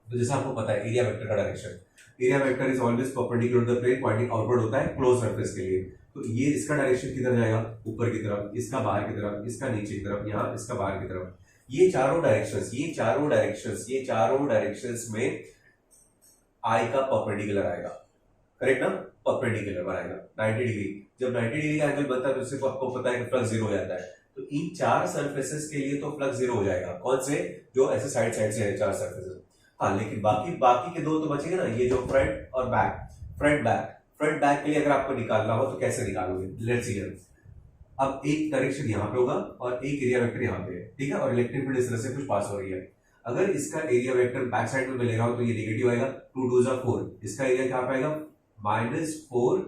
S1: तो जैसे आपको पता है एरिया वेक्टर का direction, area vector is always perpendicular to the plane pointing outward होता है क्लोज सरफेस के लिए। तो ये इसका डायरेक्शन किधर जाएगा, ऊपर की तरफ, इसका बाहर की तरफ, इसका नीचे की तरफ, यहाँ इसका बाहर की तरफ। ये चारों डायरेक्शंस, ये चारों डायरेक्शंस, ये चारों डायरेक्शंस में आई का परपेंडिकुलर आएगा, करेक्ट ना, परपेंडिकुलर बनाएगा 90 डिग्री। जब 90 डिग्री का एंगल बनता है तो सिर्फ आपको पता है कि फ्लक्स जीरो हो जाता है। तो इन चार सरफेसेस के लिए तो फ्लक्स जीरो हो जाएगा, कौन से, जो ऐसे साइड साइड से है चार सरफेसेस। हाँ, लेकिन बाकी बाकी के दो तो बचेंगे ना, ये जो फ्रंट और back, front back, front back के लिए अगर आपको निकालना हो तो कैसे निकालोगे, लेट्स सी। अब एक डायरेक्शन यहाँ पे होगा और एक एरिया वेक्टर यहाँ पे है, ठीक है, और इलेक्ट्रिक फील्ड इस तरह से कुछ पास हो रही है। अगर इसका एरिया वेक्टर बैक साइड में मैं ले रहा हूं तो ये नेगेटिव आएगा, 2 2 4, इसका एरिया क्या आएगा, -4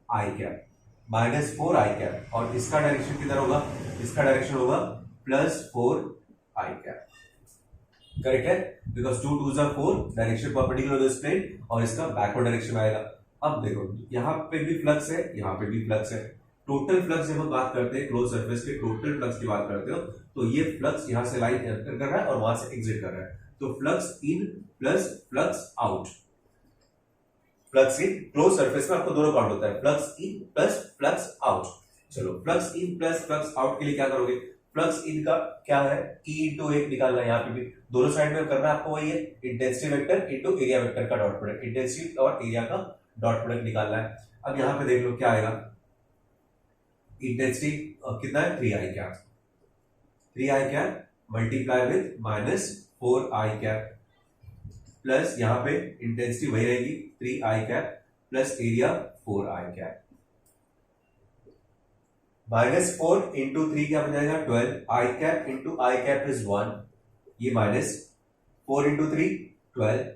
S1: आई कैप, -4 आई कैप, और इसका डायरेक्शन किधर होगा, इसका डायरेक्शन होगा +4 आई कैप, करेक्ट है, because 2 2 4 direction perpendicular to this plane, और इसका बैकवर्ड डायरेक्शन आएगा। अब देखो यहाँ पे भी फ्लक्स है, यहाँ पे भी फ्लक्स है। टोटल फ्लक्स जब हम बात करते हैं क्लोज सरफेस के टोटल फ्लक्स की बात करते हो, तो ये फ्लक्स यहां से लाइन एंटर कर रहा है और वहां से एग्जिट कर रहा है, तो flux in plus flux out, flux in close surface में आपको दोनों काउंट होता है, flux in plus flux out. चलो flux in plus flux out के लिए क्या करोगे, फ्लक्स इन का क्या है, E इंटू एक निकालना है, यहाँ पे भी दोनों साइड में करना आपको वही है, intensity vector into area vector का डॉट प्रोडक्ट, इंटेंसिटी और एरिया का डॉट प्रोडक्ट निकालना है। अब यहाँ पे देख लो क्या आएगा, इंटेंसिटी कितना है, 3 I cap, 3 I cap multiply with -4 I cap, plus यहाँ पे इंटेंसिटी वही रहेगी 3 I cap plus area 4 I cap, -4 into 3 क्या बन जाएगा, 12 I cap into I cap is 1, ये -4 into 3 12,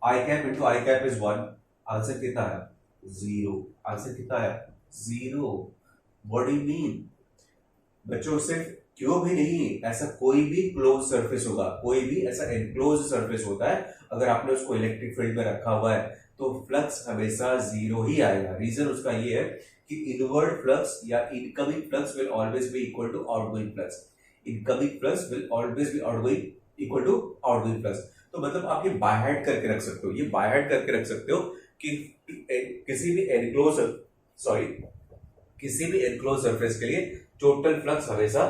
S1: I cap into I cap is 1, answer कितना है, 0, आंसर कितना है, 0। व्हाट डू यू मीन बच्चों, सिर्फ क्यों भी नहीं, ऐसा कोई भी क्लोज सरफेस होगा, कोई भी ऐसा एनक्लोज सरफेस होता है, अगर आपने उसको इलेक्ट्रिक फील्ड में रखा हुआ है तो फ्लक्स हमेशा 0 ही आएगा। रीजन उसका ये है कि इनवर्ड फ्लक्स या incoming flux will always be equal to outgoing flux, incoming flux will always be outgoing equal to outgoing flux. तो मतलब आप ये बाय हार्ट करके रख सकते हो, ये बाय हार्ट करके रख सकते हो कि किसी भी एनक्लोज सरफेस के लिए टोटल फ्लक्स हमेशा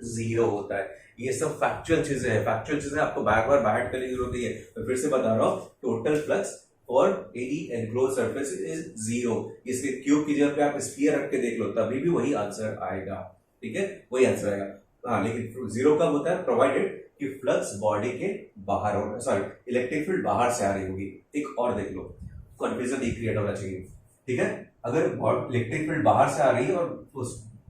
S1: 0 होता है। ये सब फैक्चुअल चीजें हैं, फैक्चुअल चीजें आपको बार बार बाहर करने की जरूरत नहीं है। मैं फिर से बता रहा हूं, total flux for any enclose surface is 0। इसलिए क्यूब की जगह पे आप स्फीयर रख के देख लो, तभी भी वही आंसर आएगा, ठीक है, वही आंसर आएगा। हाँ, लेकिन 0 कब होता है, प्रोवाइडेड कि फ्लक्स बॉडी के बाहर होगा, सॉरी इलेक्ट्रिक फील्ड बाहर से आ रही होगी। एक और देख लो, कंफ्यूजन नहीं क्रिएट होना चाहिए, ठीक है। अगर इलेक्ट्रिक फील्ड बाहर से आ रही है और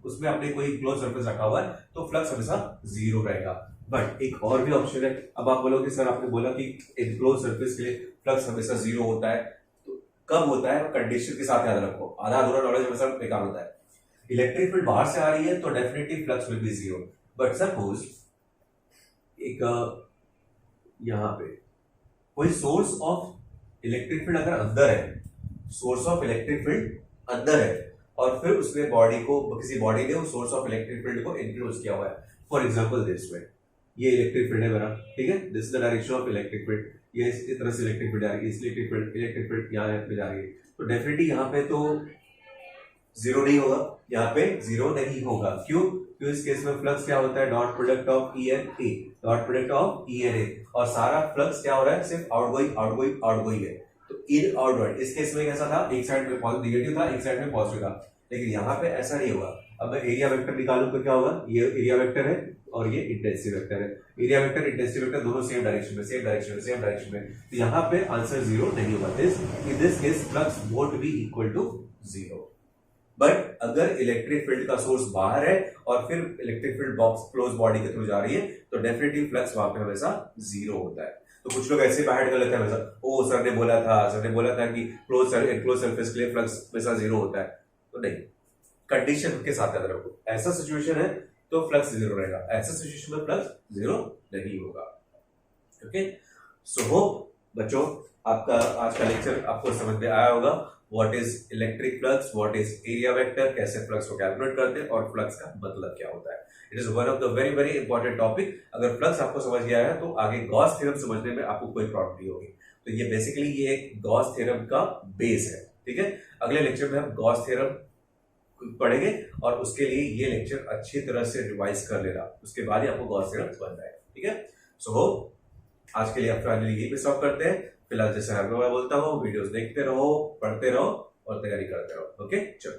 S1: उसमें आपने कोई क्लोज सरफेस रखा हुआ है तो फ्लक्स हमेशा 0 रहेगा। बट एक और भी ऑप्शन है। अब आप बोलोगे सर आपने बोला कि एनक्लोज सरफेस के लिए फ्लक्स हमेशा 0 होता है, तो कब होता है, कंडीशन के साथ याद रखो, आधा अधूरा नॉलेज हमेशा बेकार होता है। इलेक्ट्रिक फील्ड बाहर से आ रही है तो definitely flux will B 0। But suppose एक यहां पे कोई सोर्स ऑफ इलेक्ट्रिक फील्ड अगर अंदर है, सोर्स ऑफ इलेक्ट्रिक फील्ड अंदर है, और फिर उसने बॉडी को, किसी बॉडी ने उस सोर्स ऑफ इलेक्ट्रिक फील्ड को इंक्लोज किया हुआ है। फॉर एग्जांपल दिस वे, ये इलेक्ट्रिक फील्ड है मेरा, ठीक है, this is the direction of electric field, ये इस तरह से इलेक्ट्रिक फील्ड आ रही है, इस इलेक्ट्रिक फील्ड यहाँ पे जा रही है, तो डेफिनेटली यहाँ पे तो जीरो नहीं होगा, यहाँ पे जीरो नहीं होगा। क्यों? क्यों इस केस में फ्लक्स क्या होता है? Dot product of E and A, dot product of E and A, और सारा फ्लक्स क्या हो रहा है? सिर्फ आउटगोइंग आउटगोइंग आउटगोइंग है। तो इन आउटवर्ड इस केस में कैसा था? एक साइड में नेगेटिव था, एक साइड में पॉजिटिव था, लेकिन यहाँ पे ऐसा नहीं होगा। अब मैं एरिया वेक्टर निकालूं तो क्या होगा? ये एरिया वेक्टर है और ये इंटेंसिटी वेक्टर है। एरिया वेक्टर इंटेंसिटी वेक्टर दोनों सेम डायरेक्शन में, सेम डायरेक्शन में, सेम डायरेक्शन में, तो यहाँ पे आंसर जीरो नहीं होगा। In this case flux won't be equal to zero. But अगर इलेक्ट्रिक फील्ड का सोर्स बाहर है और फिर electric field box close body के थ्रू जा रही है, तो डेफिनेटली फ्लक्स वहां पे हमेशा जीरो होता है। तो कुछ लोग ऐसे बाहर कर लेते हैं हमेशा, ओ सर ने बोला था कि क्लोज सरफेस के लिए फ्लक्स हमेशा जीरो होता है। तो नहीं, कंडीशन के साथ याद रखो, ऐसा सिचुएशन है तो फ्लक्स जीरो रहेगा, ऐसा सिचुएशन में फ्लक्स जीरो नहीं होगा। ओके, सो होप बच्चों आपका आज का लेक्चर आपको समझ में आया होगा। What is electric flux, what is area vector, कैसे फ्लक्स को कैलकुलेट करते हैं और फ्लक्स का मतलब क्या होता है। It is one of the very very important topic. अगर फ्लक्स आपको समझ गया है तो आगे गॉस थ्योरम समझने में आपको कोई प्रॉब्लम नहीं होगी। तो ये बेसिकली ये एक गॉस थ्योरम का बेस है। ठीक है, अगले लेक्चर में हम गॉस थ्योरम पढ़ेंगे और उसके लिए ये लेक्चर अच्छी तरह से रिवाइज कर लेना, उसके बाद ही आपको गॉस थ्योरम समझ आएगा। ठीक है, सो आज के लिए आप फाइनली यही पे स्टॉप करते हैं। फिलहाल जैसे हर बार बोलता हूँ, वीडियोस देखते रहो, पढ़ते रहो और तैयारी करते रहो। ओके, चलो।